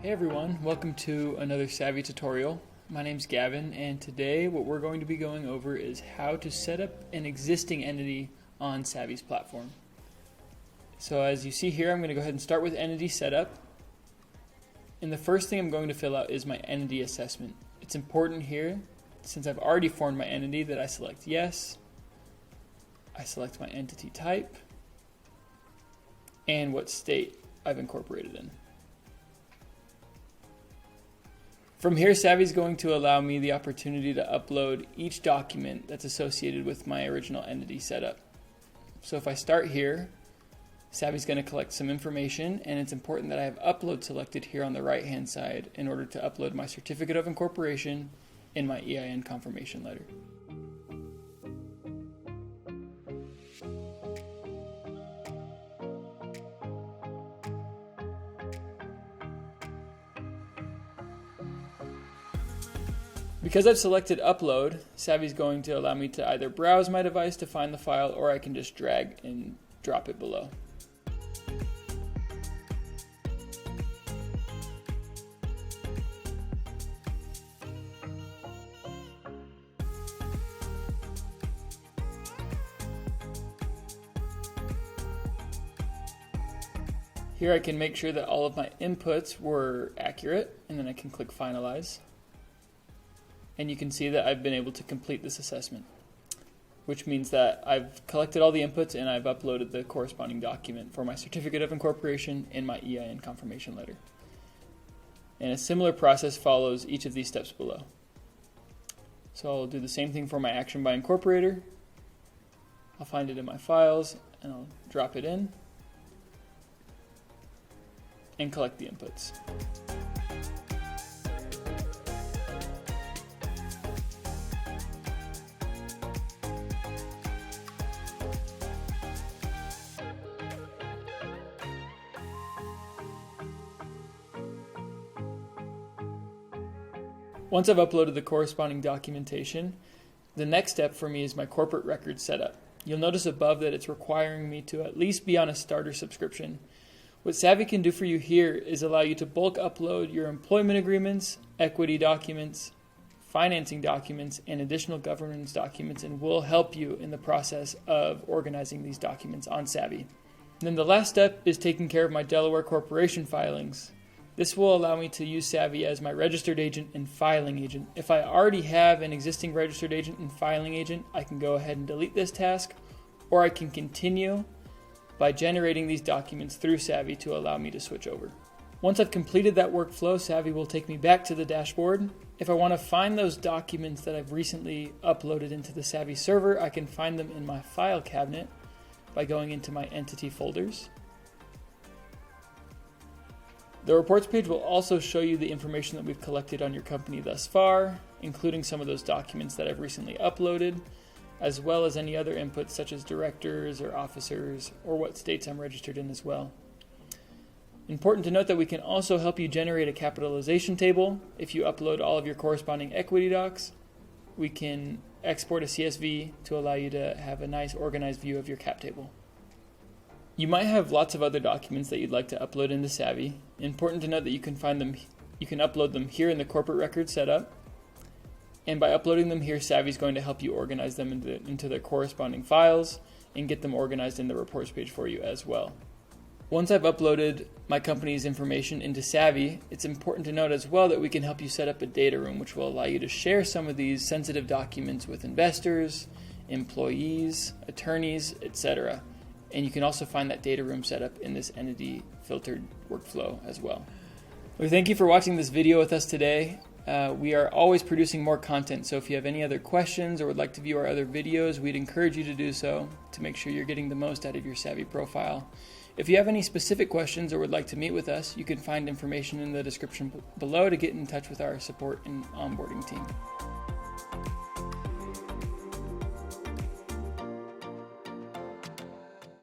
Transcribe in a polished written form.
Hey everyone, welcome to another Savvi tutorial. My name's Gavin, and today what we're going to be going over is how to set up an existing entity on Savvi's platform. So as you see here, I'm going to go ahead and start with entity setup. And the first thing I'm going to fill out is my entity assessment. It's important here, since I've already formed my entity, that I select yes, I select my entity type, and what state I've incorporated in. From here, Savvi is going to allow me the opportunity to upload each document that's associated with my original entity setup. So if I start here, Savvi is going to collect some information, and it's important that I have upload selected here on the right hand side in order to upload my certificate of incorporation and my EIN confirmation letter. Because I've selected upload, Savvi is going to allow me to either browse my device to find the file, or I can just drag and drop it below. Here I can make sure that all of my inputs were accurate, and then I can click finalize. And you can see that I've been able to complete this assessment, which means that I've collected all the inputs and I've uploaded the corresponding document for my certificate of incorporation and my EIN confirmation letter. And a similar process follows each of these steps below. So I'll do the same thing for my action by incorporator. I'll find it in my files and I'll drop it in and collect the inputs. Once I've uploaded the corresponding documentation, the next step for me is my corporate record setup. You'll notice above that it's requiring me to at least be on a starter subscription. What Savvi can do for you here is allow you to bulk upload your employment agreements, equity documents, financing documents, and additional governance documents, and will help you in the process of organizing these documents on Savvi. And then the last step is taking care of my Delaware corporation filings. This will allow me to use Savvi as my registered agent and filing agent. If I already have an existing registered agent and filing agent, I can go ahead and delete this task, or I can continue by generating these documents through Savvi to allow me to switch over. Once I've completed that workflow, Savvi will take me back to the dashboard. If I want to find those documents that I've recently uploaded into the Savvi server, I can find them in my file cabinet by going into my entity folders. The reports page will also show you the information that we've collected on your company thus far, including some of those documents that I've recently uploaded, as well as any other inputs such as directors or officers, or what states I'm registered in as well. Important to note that we can also help you generate a capitalization table. If you upload all of your corresponding equity docs, we can export a CSV to allow you to have a nice organized view of your cap table. You might have lots of other documents that you'd like to upload into Savvi. Important to note that you can upload them here in the corporate record setup. And by uploading them here, Savvi is going to help you organize them into their corresponding files and get them organized in the reports page for you as well. Once I've uploaded my company's information into Savvi, it's important to note as well that we can help you set up a data room, which will allow you to share some of these sensitive documents with investors, employees, attorneys, etc. And you can also find that data room setup in this entity filtered workflow as well. We thank you for watching this video with us today. We are always producing more content, so if you have any other questions or would like to view our other videos, we'd encourage you to do so to make sure you're getting the most out of your Savvi profile. If you have any specific questions or would like to meet with us, you can find information in the description below to get in touch with our support and onboarding team.